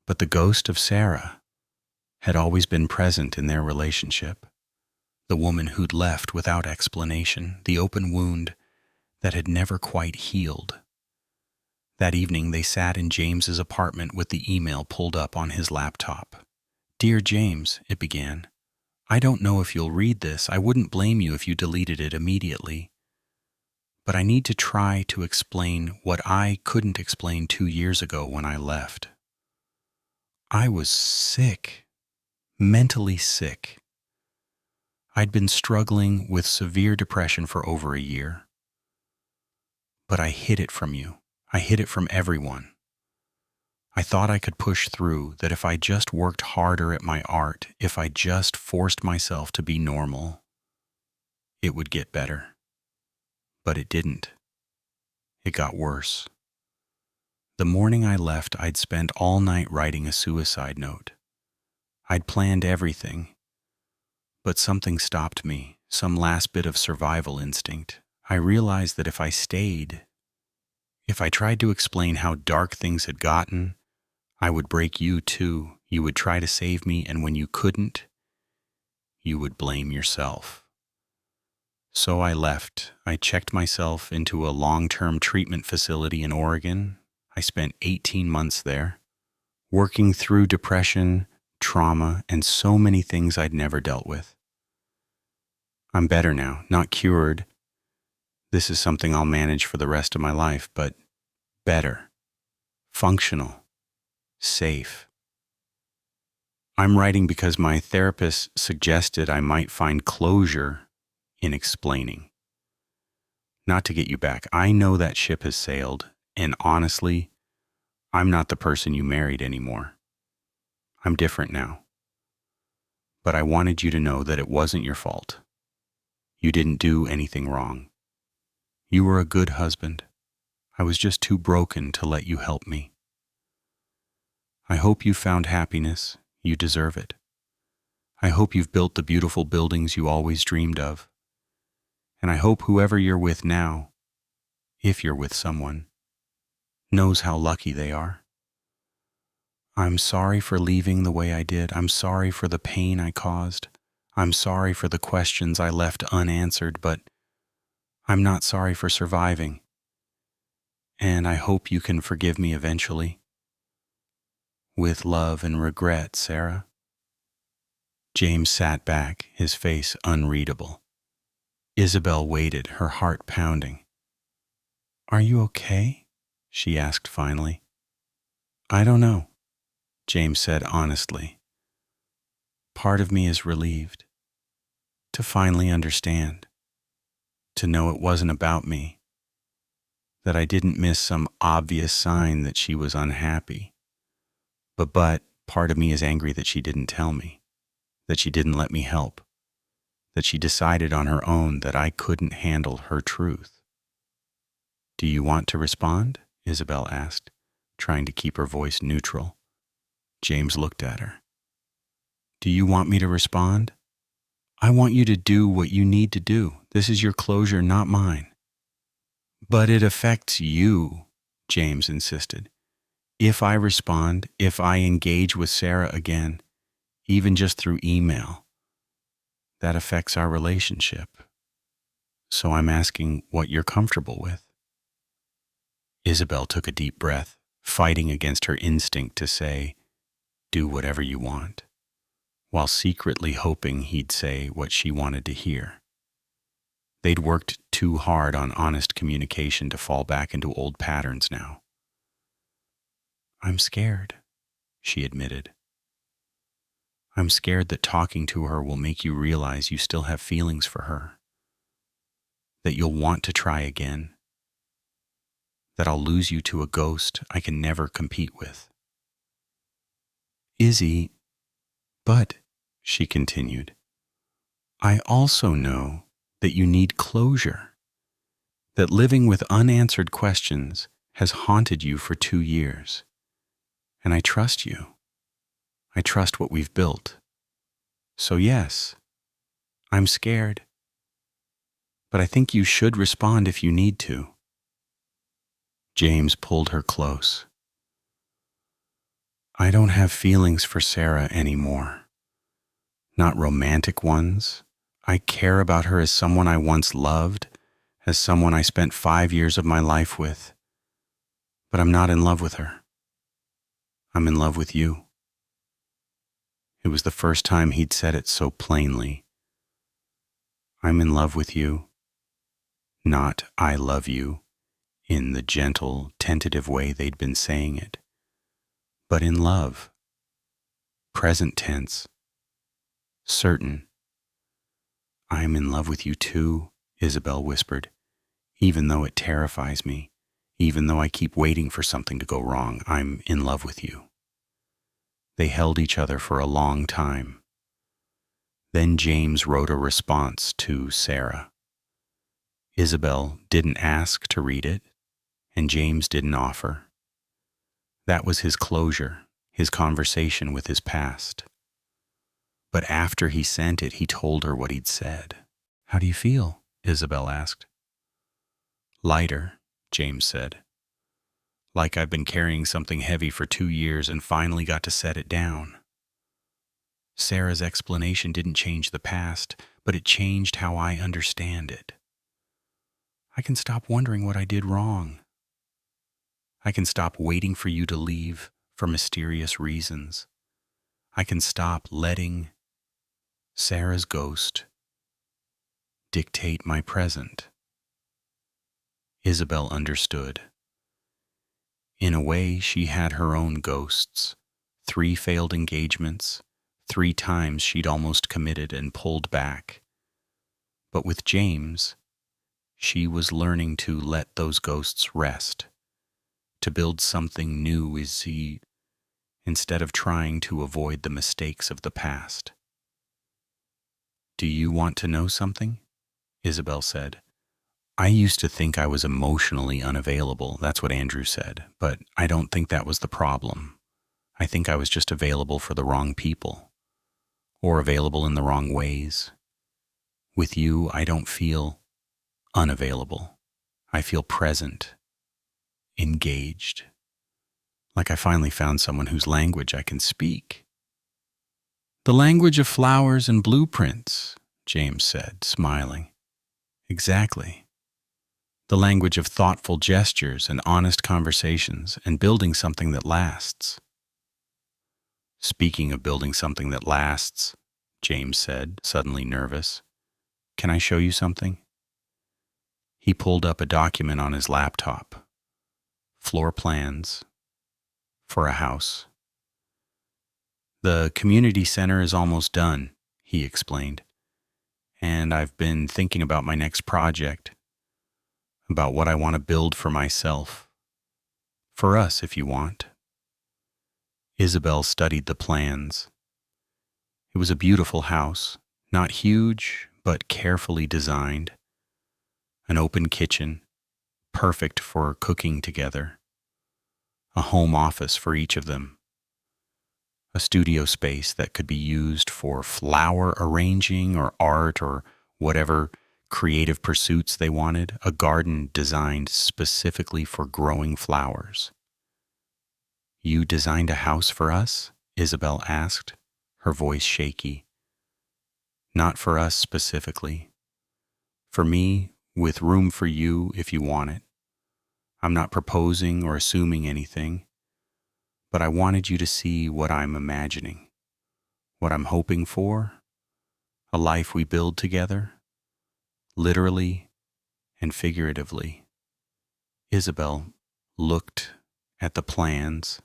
Speaker 1: But the ghost of Sarah had always been present in their relationship. The woman who'd left without explanation, the open wound that had never quite healed. That evening they sat in James's apartment with the email pulled up on his laptop. "Dear James," it began, "I don't know if you'll read this. I wouldn't blame you if you deleted it immediately. But I need to try to explain what I couldn't explain 2 years ago when I left. I was sick, mentally sick. I'd been struggling with severe depression for over a year. But I hid it from you. I hid it from everyone. I thought I could push through, that if I just worked harder at my art, if I just forced myself to be normal, it would get better. But it didn't. It got worse. The morning I left, I'd spent all night writing a suicide note. I'd planned everything. But something stopped me, some last bit of survival instinct. I realized that if I stayed, If I tried to explain how dark things had gotten, I would break you too. You would try to save me, and when you couldn't, you would blame yourself. So I left. I checked myself into a long-term treatment facility in Oregon. I spent 18 months there, working through depression, trauma, and so many things I'd never dealt with. I'm better now, not cured. This is something I'll manage for the rest of my life, but better, functional, safe. I'm writing because my therapist suggested I might find closure in explaining. Not to get you back. I know that ship has sailed, and honestly, I'm not the person you married anymore. I'm different now. But I wanted you to know that it wasn't your fault. You didn't do anything wrong. You were a good husband. I was just too broken to let you help me. I hope you found happiness. You deserve it. I hope you've built the beautiful buildings you always dreamed of. And I hope whoever you're with now, if you're with someone, knows how lucky they are. I'm sorry for leaving the way I did. I'm sorry for the pain I caused. I'm sorry for the questions I left unanswered, but I'm not sorry for surviving. And I hope you can forgive me eventually. With love and regret, Sarah. James sat back, his face unreadable. Isabelle waited, her heart pounding. Are you okay? She asked finally. I don't know, James said honestly. Part of me is relieved. To finally understand. To know it wasn't about me. That I didn't miss some obvious sign that she was unhappy. But part of me is angry that she didn't tell me. That she didn't let me help. That she decided on her own that I couldn't handle her truth. Do you want to respond? Isabelle asked, trying to keep her voice neutral. James looked at her. Do you want me to respond? I want you to do what you need to do. This is your closure, not mine. But it affects you, James insisted. If I respond, if I engage with Sarah again, even just through email, that affects our relationship. So I'm asking what you're comfortable with. Isabelle took a deep breath, fighting against her instinct to say, do whatever you want, while secretly hoping he'd say what she wanted to hear. They'd worked too hard on honest communication to fall back into old patterns now. I'm scared, she admitted. I'm scared that talking to her will make you realize you still have feelings for her. That you'll want to try again. That I'll lose you to a ghost I can never compete with. Izzy, but, she continued, I also know that you need closure. That living with unanswered questions has haunted you for 2 years. And I trust you. I trust what we've built. So yes, I'm scared. But I think you should respond if you need to. James pulled her close. I don't have feelings for Sarah anymore. Not romantic ones. I care about her as someone I once loved, as someone I spent 5 years of my life with. But I'm not in love with her. I'm in love with you. It was the first time he'd said it so plainly. I'm in love with you. Not I love you, in the gentle, tentative way they'd been saying it, but in love. Present tense. Certain. I'm in love with you too, Isabelle whispered, even though it terrifies me, even though I keep waiting for something to go wrong. I'm in love with you. They held each other for a long time. Then James wrote a response to Sarah. Isabelle didn't ask to read it, and James didn't offer. That was his closure, his conversation with his past. But after he sent it, he told her what he'd said. How do you feel? Isabelle asked. Lighter, James said. like I've been carrying something heavy for 2 years and finally got to set it down. Sarah's explanation didn't change the past, but it changed how I understand it. I can stop wondering what I did wrong. I can stop waiting for you to leave for mysterious reasons. I can stop letting Sarah's ghost dictate my present. Isabelle understood. In a way, she had her own ghosts. 3 failed engagements, 3 times she'd almost committed and pulled back. But with James, she was learning to let those ghosts rest, to build something new instead of trying to avoid the mistakes of the past. "Do you want to know something?" Isabelle said. "I used to think I was emotionally unavailable," that's what Andrew said, "but I don't think that was the problem. I think I was just available for the wrong people, or available in the wrong ways. With you, I don't feel unavailable. I feel present, engaged, like I finally found someone whose language I can speak." "The language of flowers and blueprints," James said, smiling. "Exactly. The language of thoughtful gestures and honest conversations and building something that lasts." "Speaking of building something that lasts," James said, suddenly nervous, "can I show you something?" He pulled up a document on his laptop. Floor plans for a house. "The community center is almost done," he explained, "and I've been thinking about my next project, about what I want to build for myself. For us, if you want." Isabelle studied the plans. It was a beautiful house, not huge, but carefully designed. An open kitchen, perfect for cooking together. A home office for each of them. A studio space that could be used for flower arranging or art or whatever creative pursuits they wanted. A garden designed specifically for growing flowers. "You designed a house for us?" Isabelle asked, her voice shaky. "Not for us specifically. For me, with room for you if you want it. I'm not proposing or assuming anything, but I wanted you to see what I'm imagining, what I'm hoping for, a life we build together, literally and figuratively." Isabelle looked at the plans,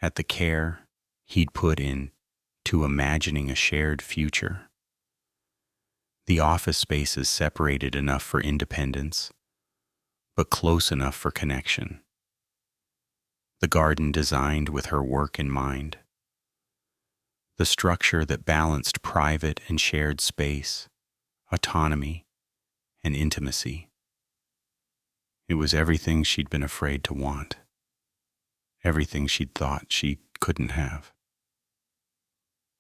Speaker 1: at the care he'd put in to imagining a shared future. The office space is separated enough for independence, but close enough for connection. The garden designed with her work in mind. The structure that balanced private and shared space, autonomy, and intimacy. It was everything she'd been afraid to want. Everything she'd thought she couldn't have.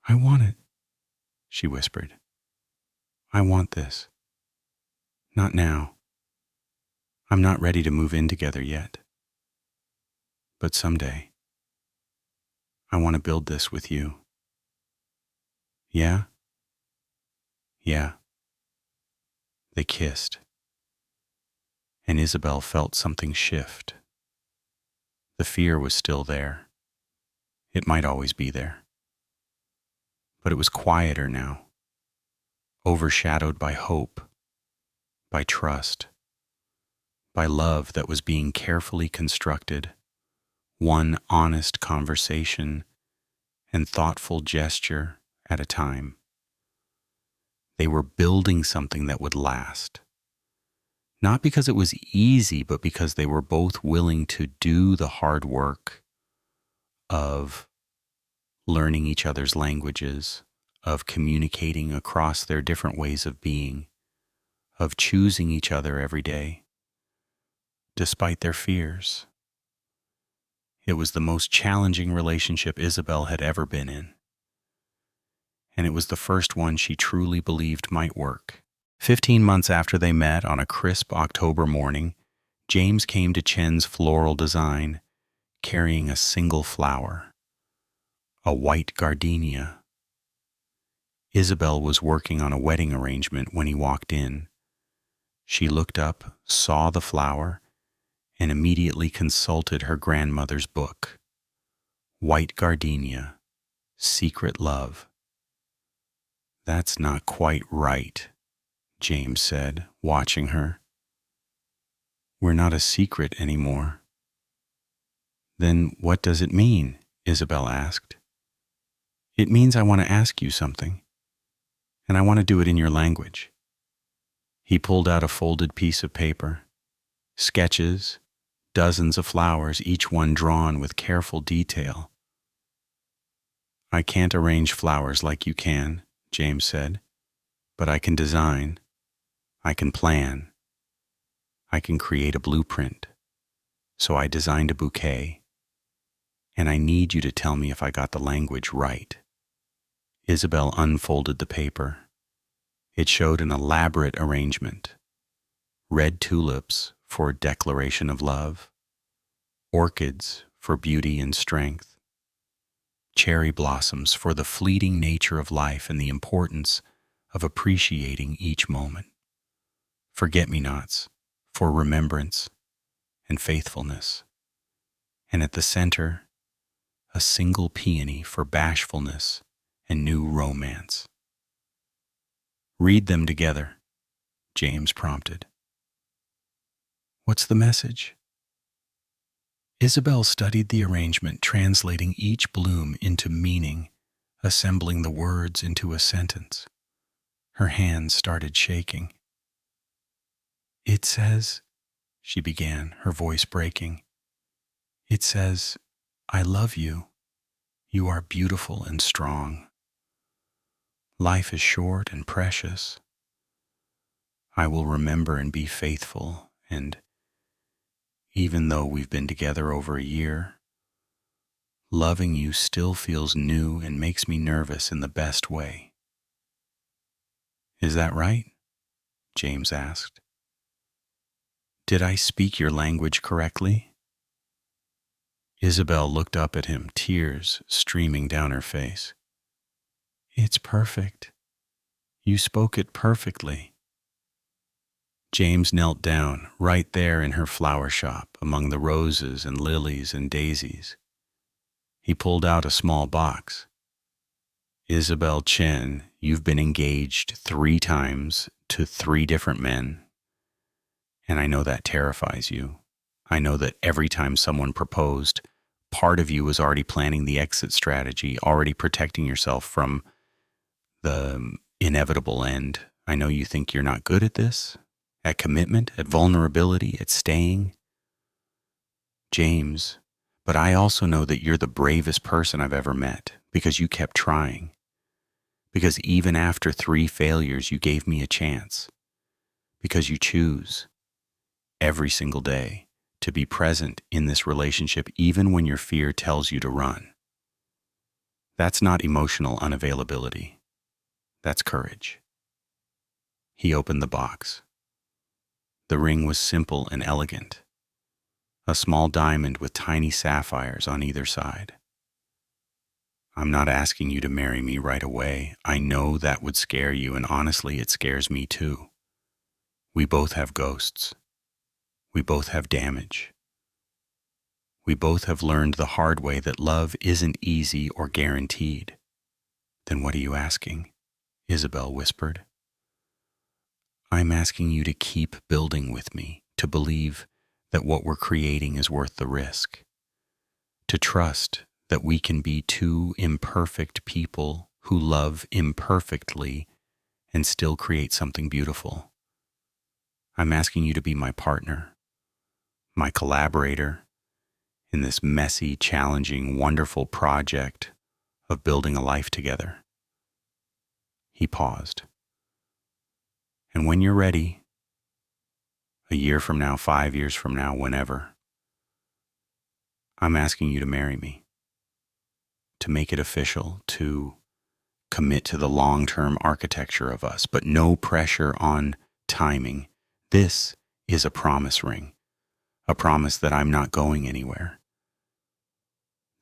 Speaker 1: "I want it," she whispered. "I want this. Not now. I'm not ready to move in together yet. But someday, I want to build this with you." "Yeah?" "Yeah." They kissed, and Isabelle felt something shift. The fear was still there. It might always be there. But it was quieter now, overshadowed by hope, by trust, by love that was being carefully constructed, one honest conversation and thoughtful gesture at a time. They were building something that would last. Not because it was easy, but because they were both willing to do the hard work of learning each other's languages, of communicating across their different ways of being, of choosing each other every day, despite their fears. It was the most challenging relationship Isabelle had ever been in, and it was the first one she truly believed might work. 15 months after they met on a crisp October morning, James came to Chen's floral design, carrying a single flower, a white gardenia. Isabelle was working on a wedding arrangement when he walked in. She looked up, saw the flower, and immediately consulted her grandmother's book. White gardenia, secret love. That's not quite right, James said, watching her. We're not a secret anymore. Then what does it mean? Isabelle asked. It means I want to ask you something, and I want to do it in your language. He pulled out a folded piece of paper, sketches, dozens of flowers, each one drawn with careful detail. I can't arrange flowers like you can, James said, but I can design, I can plan, I can create a blueprint. So I designed a bouquet, and I need you to tell me if I got the language right. Isabelle unfolded the paper. It showed an elaborate arrangement. Red tulips for declaration of love, orchids for beauty and strength, cherry blossoms for the fleeting nature of life and the importance of appreciating each moment, forget-me-nots for remembrance and faithfulness, and at the center, a single peony for bashfulness and new romance. Read them together, James prompted. What's the message? Isabelle studied the arrangement, translating each bloom into meaning, assembling the words into a sentence. Her hands started shaking. It says, she began, her voice breaking. It says, I love you. You are beautiful and strong. Life is short and precious. I will remember and be faithful, and even though we've been together over a year, loving you still feels new and makes me nervous in the best way. Is that right? James asked. Did I speak your language correctly? Isabelle looked up at him, tears streaming down her face. It's perfect. You spoke it perfectly. James knelt down, right there in her flower shop, among the roses and lilies and daisies. He pulled out a small box. Isabelle Chen, you've been engaged 3 times to 3 different men, and I know that terrifies you. I know that every time someone proposed, part of you was already planning the exit strategy, already protecting yourself from the inevitable end. I know you think you're not good at this, at commitment, at vulnerability, at staying. James, but I also know that you're the bravest person I've ever met because you kept trying. Because even after 3 failures, you gave me a chance. Because you choose every single day to be present in this relationship even when your fear tells you to run. That's not emotional unavailability. That's courage. He opened the box. The ring was simple and elegant. A small diamond with tiny sapphires on either side. I'm not asking you to marry me right away. I know that would scare you, and honestly, it scares me too. We both have ghosts. We both have damage. We both have learned the hard way that love isn't easy or guaranteed. Then what are you asking? Isabelle whispered. I'm asking you to keep building with me, to believe that what we're creating is worth the risk, to trust that we can be 2 imperfect people who love imperfectly and still create something beautiful. I'm asking you to be my partner, my collaborator in this messy, challenging, wonderful project of building a life together. He paused. And when you're ready, a year from now, 5 years from now, whenever, I'm asking you to marry me, to make it official, to commit to the long-term architecture of us, but no pressure on timing. This is a promise ring, a promise that I'm not going anywhere,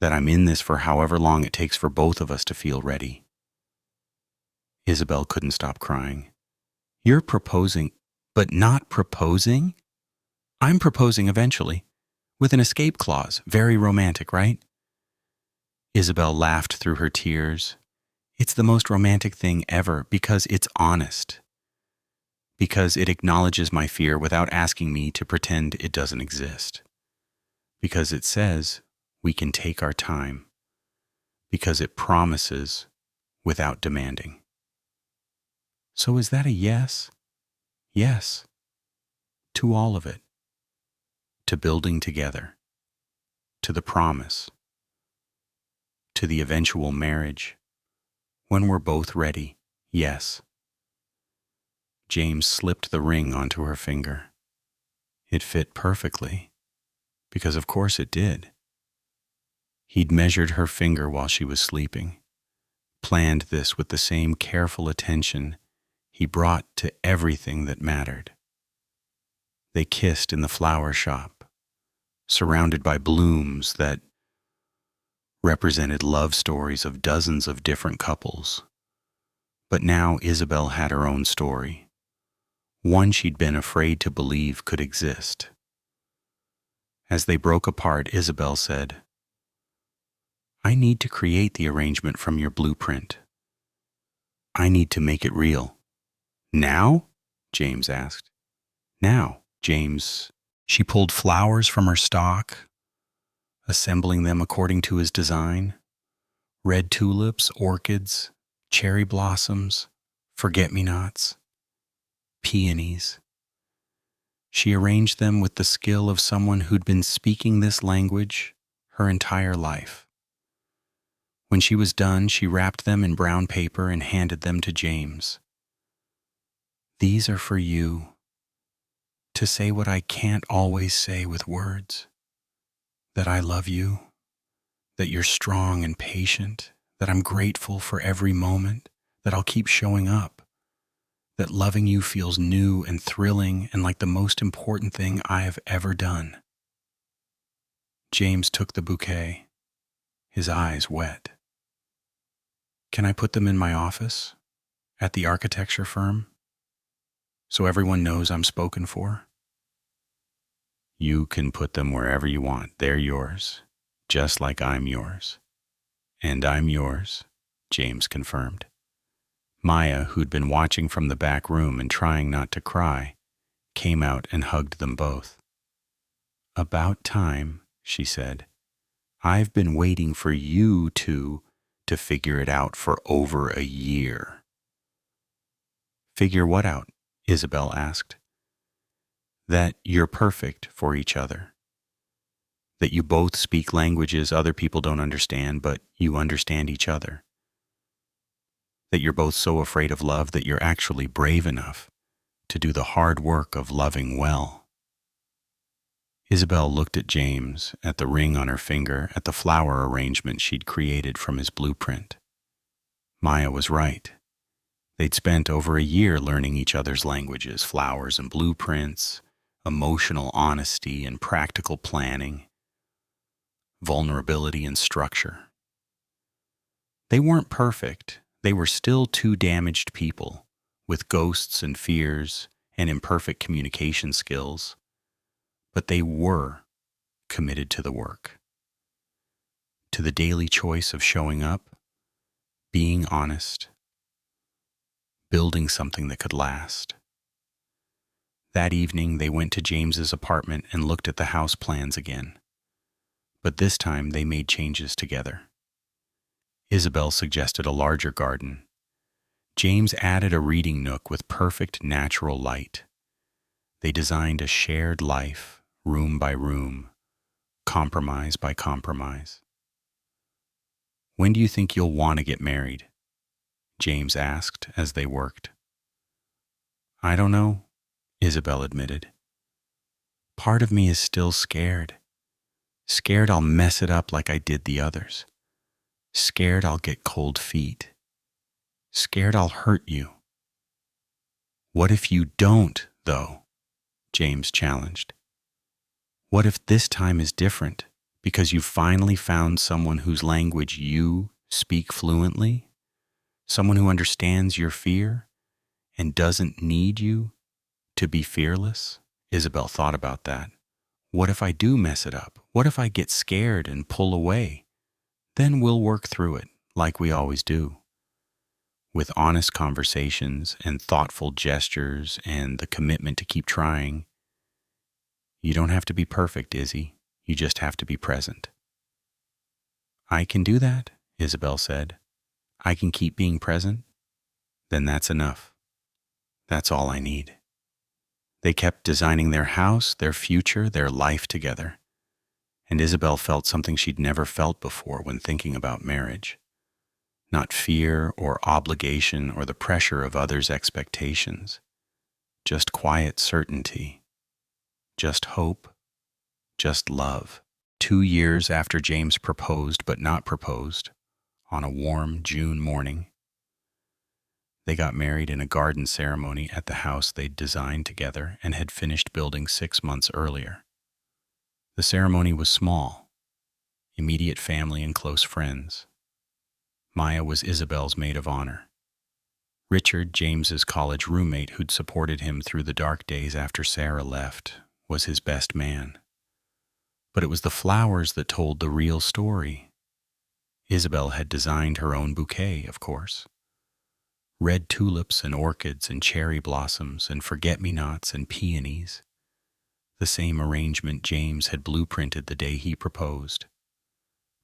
Speaker 1: that I'm in this for however long it takes for both of us to feel ready. Isabelle couldn't stop crying. You're proposing, but not proposing? I'm proposing eventually, with an escape clause. Very romantic, right? Isabelle laughed through her tears. It's the most romantic thing ever because it's honest. Because it acknowledges my fear without asking me to pretend it doesn't exist. Because it says we can take our time. Because it promises without demanding. So is that a yes? Yes. To all of it. To building together. To the promise. To the eventual marriage. When we're both ready, yes. James slipped the ring onto her finger. It fit perfectly, because of course it did. He'd measured her finger while she was sleeping, planned this with the same careful attention he brought to everything that mattered. They kissed in the flower shop, surrounded by blooms that represented love stories of dozens of different couples. But now Isabelle had her own story, one she'd been afraid to believe could exist. As they broke apart, Isabelle said, I need to create the arrangement from your blueprint. I need to make it real. Now? James asked. Now, James. She pulled flowers from her stock, assembling them according to his design. Red tulips, orchids, cherry blossoms, forget-me-nots, peonies. She arranged them with the skill of someone who'd been speaking this language her entire life. When she was done, she wrapped them in brown paper and handed them to James. These are for you, to say what I can't always say with words, that I love you, that you're strong and patient, that I'm grateful for every moment, that I'll keep showing up, that loving you feels new and thrilling and like the most important thing I have ever done. James took the bouquet, his eyes wet. Can I put them in my office, at the architecture firm, so everyone knows I'm spoken for? You can put them wherever you want. They're yours, just like I'm yours. And I'm yours, James confirmed. Maya, who'd been watching from the back room and trying not to cry, came out and hugged them both. About time, she said. I've been waiting for you two to figure it out for over a year. Figure what out? Isabelle asked. That you're perfect for each other. That you both speak languages other people don't understand, but you understand each other. That you're both so afraid of love that you're actually brave enough to do the hard work of loving well. Isabelle looked at James, at the ring on her finger, at the flower arrangement she'd created from his blueprint. Maya was right. They'd spent over a year learning each other's languages, flowers and blueprints, emotional honesty and practical planning, vulnerability and structure. They weren't perfect. They were still two damaged people with ghosts and fears and imperfect communication skills, but they were committed to the work, to the daily choice of showing up, being honest, building something that could last. That evening, they went to James's apartment and looked at the house plans again, but this time they made changes together. Isabelle suggested a larger garden. James added a reading nook with perfect natural light. They designed a shared life, room by room, compromise by compromise. When do you think you'll want to get married? James asked as they worked. I don't know, Isabelle admitted. Part of me is still scared. Scared I'll mess it up like I did the others. Scared I'll get cold feet. Scared I'll hurt you. What if you don't, though? James challenged. What if this time is different because you finally found someone whose language you speak fluently, someone who understands your fear and doesn't need you to be fearless? Isabelle thought about that. What if I do mess it up? What if I get scared and pull away? Then we'll work through it like we always do, with honest conversations and thoughtful gestures and the commitment to keep trying. You don't have to be perfect, Izzy. You just have to be present. I can do that, Isabelle said. I can keep being present. Then that's enough. That's all I need. They kept designing their house, their future, their life together. And Isabelle felt something she'd never felt before when thinking about marriage. Not fear or obligation or the pressure of others' expectations. Just quiet certainty. Just hope. Just love. 2 years after James proposed but not proposed, on a warm June morning, they got married in a garden ceremony at the house they'd designed together and had finished building 6 months earlier. The ceremony was small, immediate family and close friends. Maya was Isabelle's maid of honor. Richard, James's college roommate who'd supported him through the dark days after Sarah left, was his best man. But it was the flowers that told the real story. Isabelle had designed her own bouquet, of course. Red tulips and orchids and cherry blossoms and forget-me-nots and peonies. The same arrangement James had blueprinted the day he proposed.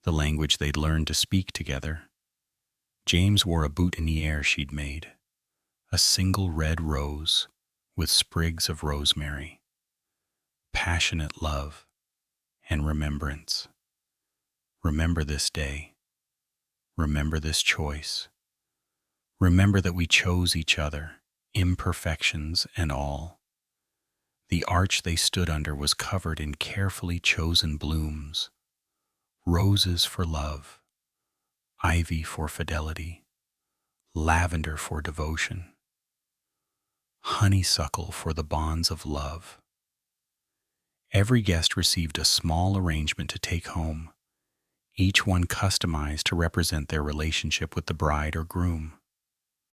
Speaker 1: The language they'd learned to speak together. James wore a boutonniere she'd made, a single red rose with sprigs of rosemary. Passionate love and remembrance. Remember this day. Remember this choice. Remember that we chose each other, imperfections and all. The arch they stood under was covered in carefully chosen blooms. Roses for love, ivy for fidelity, lavender for devotion, honeysuckle for the bonds of love. Every guest received a small arrangement to take home, each one customized to represent their relationship with the bride or groom.